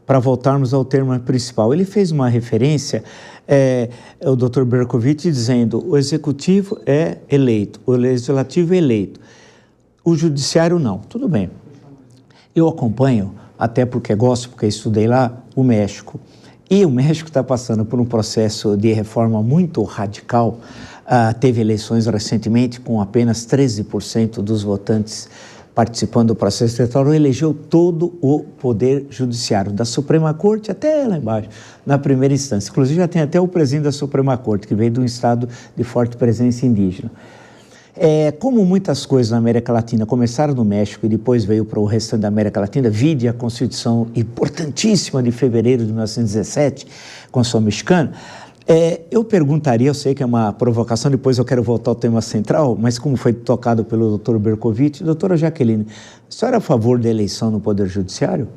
para voltarmos ao termo principal. Ele fez uma referência, o Dr. Berkovitch, dizendo o executivo é eleito, o legislativo é eleito, o judiciário não. Tudo bem. Eu acompanho, até porque gosto, porque estudei lá, o México. E o México está passando por um processo de reforma muito radical. Teve eleições recentemente com apenas 13% dos votantes participando do processo eleitoral, elegeu todo o poder judiciário, da Suprema Corte até lá embaixo, na primeira instância. Inclusive já tem até o presidente da Suprema Corte, que veio de um estado de forte presença indígena. Como muitas coisas na América Latina começaram no México e depois veio para o restante da América Latina, vide a Constituição importantíssima de fevereiro de 1917, Constituição mexicana, eu perguntaria, eu sei que é uma provocação, depois eu quero voltar ao tema central, mas como foi tocado pelo Dr. Berkovitch, doutora Jaqueline, a senhora é a favor da eleição no Poder Judiciário?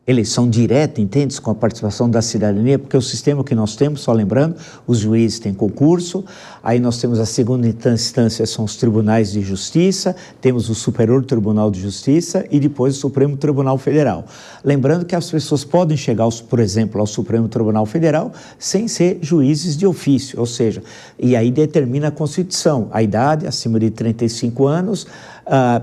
Eleição direta, entende? Com a participação da cidadania, porque o sistema que nós temos, só lembrando, os juízes têm concurso, aí nós temos a segunda instância, são os tribunais de justiça, temos o Superior Tribunal de Justiça e depois o Supremo Tribunal Federal. Lembrando que as pessoas podem chegar, por exemplo, ao Supremo Tribunal Federal sem ser juízes de ofício, ou seja, e aí determina a Constituição, a idade acima de 35 anos,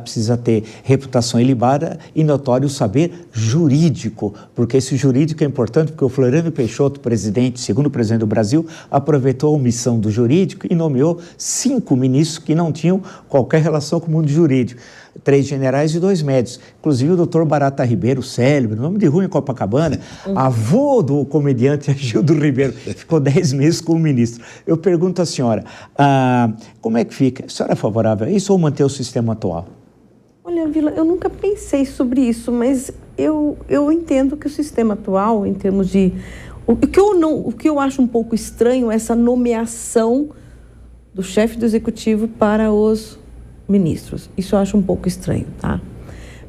precisa ter reputação ilibada e notório saber jurídico, porque esse jurídico é importante, porque o Floriano Peixoto, presidente, segundo presidente do Brasil, aproveitou a omissão do jurídico e nomeou 5 ministros que não tinham qualquer relação com o mundo jurídico, 3 generais e 2 médicos, inclusive o doutor Barata Ribeiro, célebre, nome de rua em Copacabana, avô do comediante Gildo Ribeiro, ficou 10 meses como ministro. Eu pergunto à senhora, como é que fica? A senhora é favorável a isso ou manter o sistema atual? Olha, Vila, eu nunca pensei sobre isso, mas eu entendo que o sistema atual, em termos de... O que eu acho um pouco estranho é essa nomeação do chefe do executivo para os ministros. Isso eu acho um pouco estranho, tá?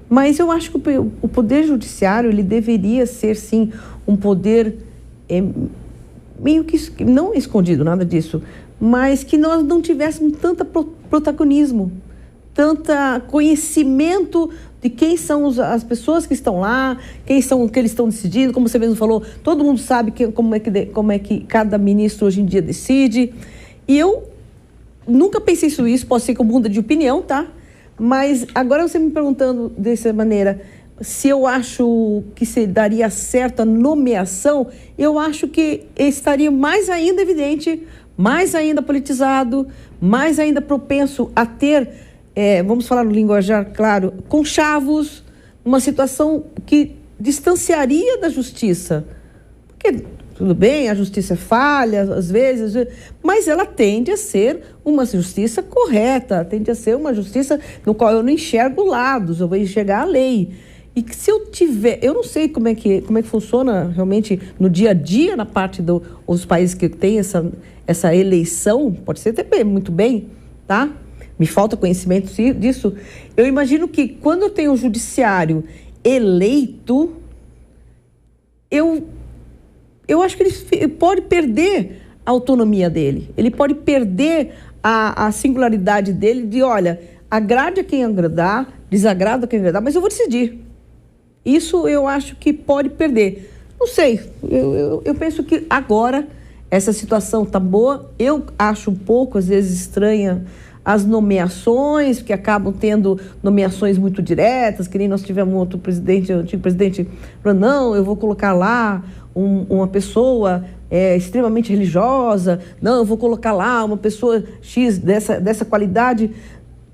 Mas eu acho que o poder judiciário, ele deveria ser, sim, um poder meio que não escondido, nada disso, mas que nós não tivéssemos tanto protagonismo, tanta conhecimento de quem são as pessoas que estão lá, quem são o que eles estão decidindo, como você mesmo falou, todo mundo sabe como é que cada ministro hoje em dia decide. E eu nunca pensei sobre isso, pode ser que eu mude de opinião, tá? Mas agora você me perguntando dessa maneira, se eu acho que se daria certo a nomeação, eu acho que estaria mais ainda evidente, mais ainda politizado, mais ainda propenso a ter, vamos falar no linguajar claro, conchavos, uma situação que distanciaria da justiça. Porque, tudo bem, a justiça falha, às vezes, mas ela tende a ser uma justiça correta, tende a ser uma justiça no qual eu não enxergo lados, eu vou enxergar a lei. E que se eu tiver... Eu não sei como é que funciona realmente no dia a dia, na parte dos países que tem essa eleição, pode ser até muito bem, tá? Me falta conhecimento disso. Eu imagino que quando eu tenho um judiciário eleito, eu acho que ele pode perder a autonomia dele. Ele pode perder a singularidade dele de, olha, agrade a quem agradar, desagrada a quem agradar, mas eu vou decidir. Isso eu acho que pode perder. Não sei, eu penso que agora essa situação está boa. Eu acho um pouco, às vezes, estranha as nomeações, que acabam tendo nomeações muito diretas, que nem nós tivemos um outro presidente, o antigo presidente, falou, não, eu vou colocar lá uma pessoa extremamente religiosa, não, eu vou colocar lá uma pessoa X dessa qualidade.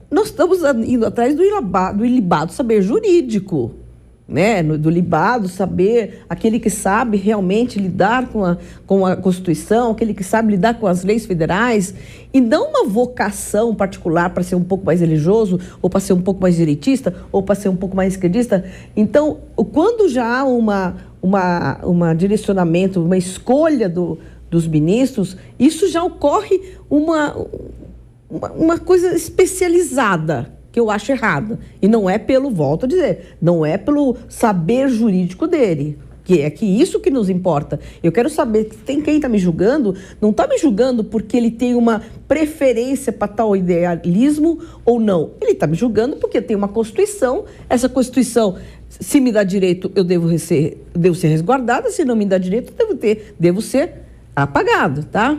Nós estamos indo atrás do ilibado saber jurídico, né? Do ilibado saber, aquele que sabe realmente lidar com a Constituição, aquele que sabe lidar com as leis federais, e não uma vocação particular para ser um pouco mais religioso, ou para ser um pouco mais direitista, ou para ser um pouco mais esquerdista. Então, quando já há uma direcionamento, uma escolha dos ministros, isso já ocorre uma coisa especializada, que eu acho errada. E não é volto a dizer, não é pelo saber jurídico dele, que é isso que nos importa. Eu quero saber, tem quem está me julgando, não está me julgando porque ele tem uma preferência para tal idealismo ou não. Ele está me julgando porque tem uma Constituição, essa Constituição Se me dá direito, eu devo ser resguardada. Se não me dá direito, devo ser apagado, tá?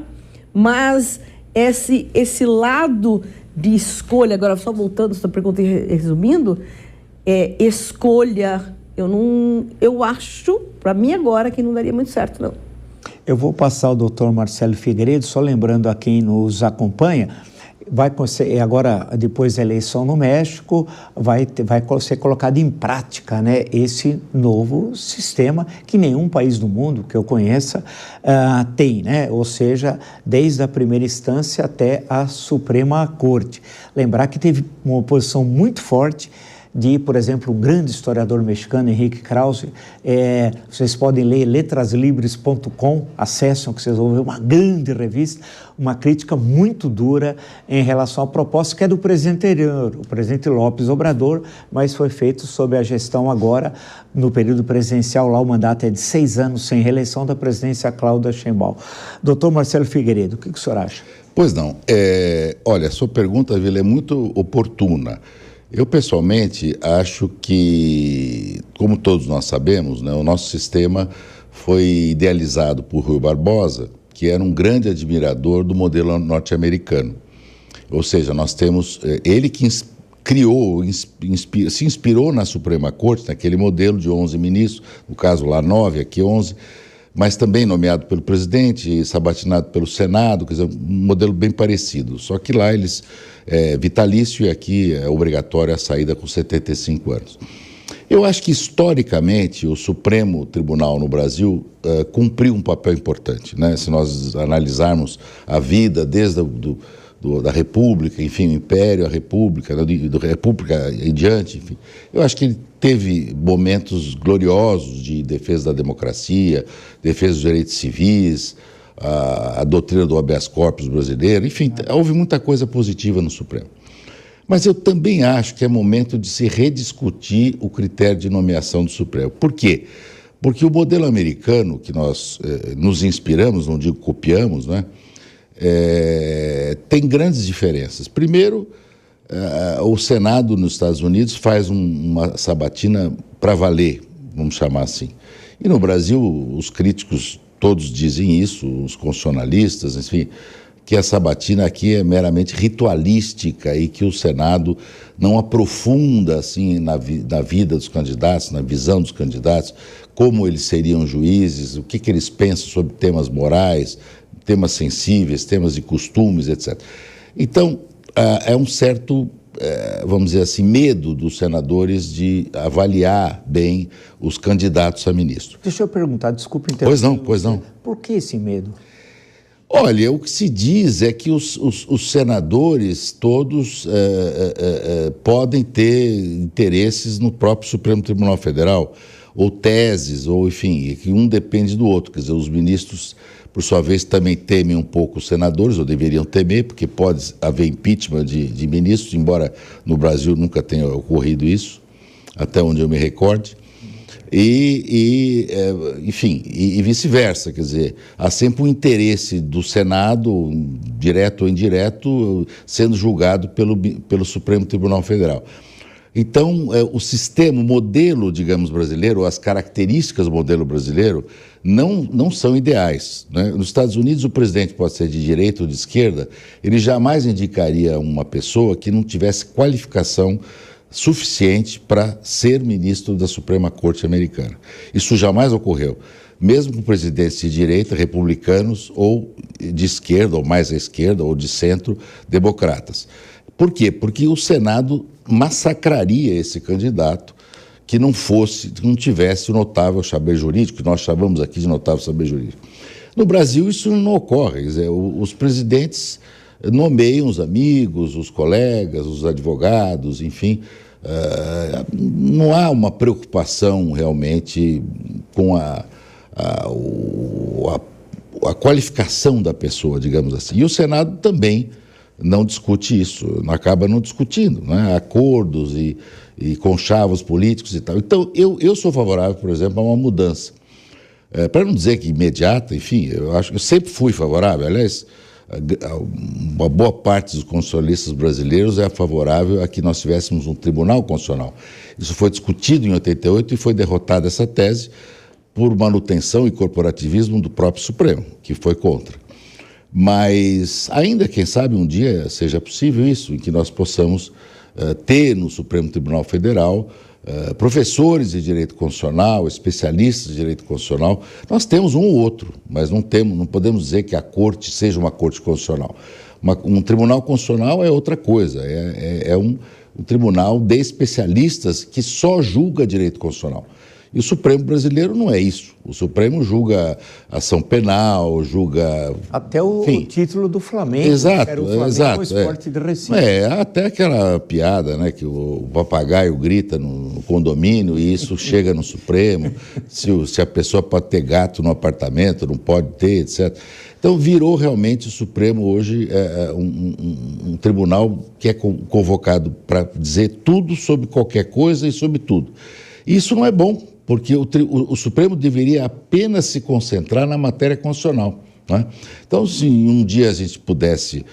Mas esse lado de escolha, agora só voltando a sua pergunta e resumindo, escolha, eu acho, para mim agora, que não daria muito certo, não. Eu vou passar ao doutor Marcelo Figueiredo, só lembrando a quem nos acompanha, vai agora, depois da eleição no México, vai ser colocado em prática, né, esse novo sistema que nenhum país do mundo que eu conheça tem, né? Ou seja, desde a primeira instância até a Suprema Corte. Lembrar que teve uma oposição muito forte de, por exemplo, um grande historiador mexicano, Henrique Krause. Vocês podem ler letraslibres.com, acessam que vocês vão ver uma grande revista, uma crítica muito dura em relação à proposta que é do presidente anterior, o presidente López Obrador, mas foi feito sob a gestão agora, no período presidencial, lá o mandato é de 6 anos, sem reeleição da presidência Cláudia Sheinbaum. Doutor Marcelo Figueiredo, o que o senhor acha? Pois não, olha, a sua pergunta, Vila, é muito oportuna. Eu, pessoalmente, acho que, como todos nós sabemos, né, o nosso sistema foi idealizado por Rui Barbosa, que era um grande admirador do modelo norte-americano. Ou seja, nós temos ele que criou, se inspirou na Suprema Corte, naquele modelo de 11 ministros, no caso lá 9, aqui 11, mas também nomeado pelo presidente, sabatinado pelo Senado, quer dizer, um modelo bem parecido. Só que lá eles vitalício e aqui é obrigatória a saída com 75 anos. Eu acho que, historicamente, o Supremo Tribunal no Brasil cumpriu um papel importante, né? Se nós analisarmos a vida desde da República, enfim, o Império, a República, da República em diante, enfim, eu acho que ele teve momentos gloriosos de defesa da democracia, defesa dos direitos civis, a doutrina do habeas corpus brasileiro, enfim, houve muita coisa positiva no Supremo. Mas eu também acho que é momento de se rediscutir o critério de nomeação do Supremo. Por quê? Porque o modelo americano, que nós nos inspiramos, não digo copiamos, né, tem grandes diferenças. Primeiro, o Senado nos Estados Unidos faz uma sabatina para valer, vamos chamar assim. E no Brasil, os críticos todos dizem isso, os constitucionalistas, enfim, que a sabatina aqui é meramente ritualística e que o Senado não aprofunda assim na vida dos candidatos, na visão dos candidatos, como eles seriam juízes, o que eles pensam sobre temas morais, temas sensíveis, temas de costumes, etc. Então, é um certo, vamos dizer assim, medo dos senadores de avaliar bem os candidatos a ministro. Deixa eu perguntar, desculpa interromper. Pois não. Por que esse medo? Olha, o que se diz é que os senadores todos podem ter interesses no próprio Supremo Tribunal Federal, ou teses, ou enfim, que um depende do outro. Quer dizer, os ministros, por sua vez, também temem um pouco os senadores, ou deveriam temer, porque pode haver impeachment de ministros, embora no Brasil nunca tenha ocorrido isso, até onde eu me recorde. Enfim, vice-versa, quer dizer, há sempre um interesse do Senado, direto ou indireto, sendo julgado pelo Supremo Tribunal Federal. Então, o sistema, o modelo, digamos, brasileiro, as características do modelo brasileiro não são ideais, né? Nos Estados Unidos, o presidente pode ser de direita ou de esquerda, ele jamais indicaria uma pessoa que não tivesse qualificação suficiente para ser ministro da Suprema Corte americana. Isso jamais ocorreu, mesmo com presidentes de direita, republicanos, ou de esquerda, ou mais à esquerda, ou de centro, democratas. Por quê? Porque o Senado massacraria esse candidato que não tivesse o notável saber jurídico, que nós chamamos aqui de notável saber jurídico. No Brasil, isso não ocorre. Quer dizer, os presidentes nomeiam os amigos, os colegas, os advogados, enfim. Não há uma preocupação realmente com a qualificação da pessoa, digamos assim. E o Senado também não discute isso, acaba não discutindo, né? Acordos e conchavos políticos e tal. Então, eu sou favorável, por exemplo, a uma mudança. Para não dizer que imediata, enfim, eu sempre fui favorável. Aliás, uma boa parte dos constitucionalistas brasileiros é favorável a que nós tivéssemos um tribunal constitucional. Isso foi discutido em 88 e foi derrotada essa tese por manutenção e corporativismo do próprio Supremo, que foi contra. Mas ainda, quem sabe, um dia seja possível isso, em que nós possamos ter no Supremo Tribunal Federal professores de direito constitucional, especialistas de direito constitucional. Nós temos um ou outro, mas não podemos dizer que a corte seja uma corte constitucional. Um tribunal constitucional é outra coisa, é um tribunal de especialistas que só julga direito constitucional. E o Supremo brasileiro não é isso. O Supremo julga ação penal, julga... Até o título do Flamengo. Exato, era o Flamengo, exato. O Esporte de Recife. Até aquela piada, né, que o papagaio grita no condomínio e isso chega no Supremo, se a pessoa pode ter gato no apartamento, não pode ter, etc. Então virou realmente o Supremo hoje um tribunal que é convocado para dizer tudo sobre qualquer coisa e sobre tudo. Isso não é bom, porque o Supremo deveria apenas se concentrar na matéria constitucional, né? Então, se um dia a gente pudesse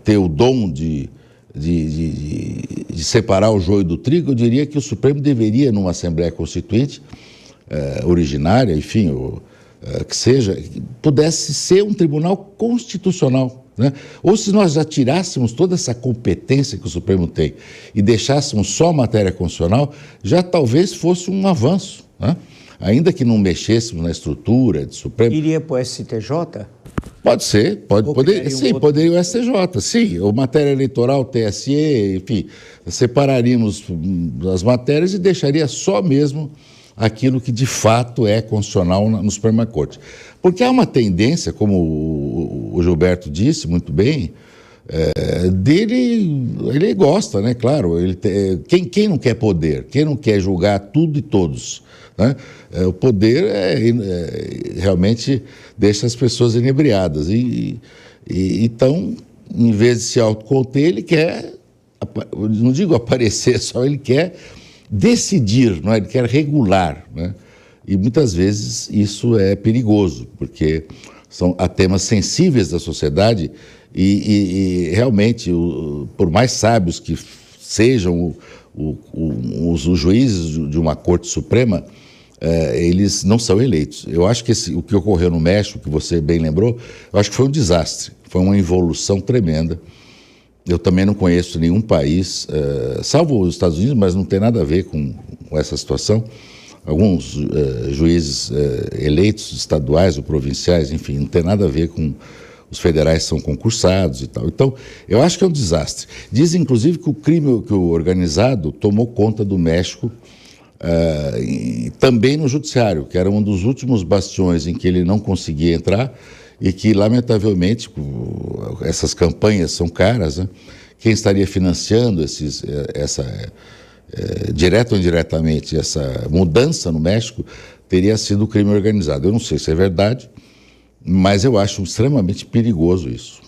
ter o dom de separar o joio do trigo, eu diria que o Supremo deveria, numa Assembleia Constituinte originária, enfim, que seja, pudesse ser um tribunal constitucional, né? Ou se nós já tirássemos toda essa competência que o Supremo tem e deixássemos só a matéria constitucional, já talvez fosse um avanço, né? Ainda que não mexêssemos na estrutura do Supremo. Iria para o STJ? Pode ser, poderia o STJ, sim, ou matéria eleitoral, TSE, enfim, separaríamos as matérias e deixaria só mesmo aquilo que de fato é constitucional no Suprema Corte. Porque há uma tendência, como o Gilberto disse muito bem, ele gosta, né? Claro, quem não quer poder? Quem não quer julgar tudo e todos? Né? O poder realmente deixa as pessoas inebriadas. Então, em vez de se autoconter, ele quer, não digo aparecer só, ele quer decidir, não é? Ele quer regular, né? E muitas vezes isso é perigoso, porque há temas sensíveis da sociedade e realmente, por mais sábios que sejam os juízes de uma Corte Suprema, eles não são eleitos. Eu acho que o que ocorreu no México, que você bem lembrou, eu acho que foi um desastre, foi uma involução tremenda. Eu também não conheço nenhum país, salvo os Estados Unidos, mas não tem nada a ver com essa situação. Alguns juízes eleitos, estaduais ou provinciais, enfim, não tem nada a ver com os federais, são concursados e tal. Então, eu acho que é um desastre. Dizem, inclusive, que o crime organizado tomou conta do México, e também no judiciário, que era um dos últimos bastiões em que ele não conseguia entrar e que, lamentavelmente, essas campanhas são caras, né? Quem estaria financiando direto ou indiretamente, essa mudança no México, teria sido o crime organizado. Eu não sei se é verdade, mas eu acho extremamente perigoso isso.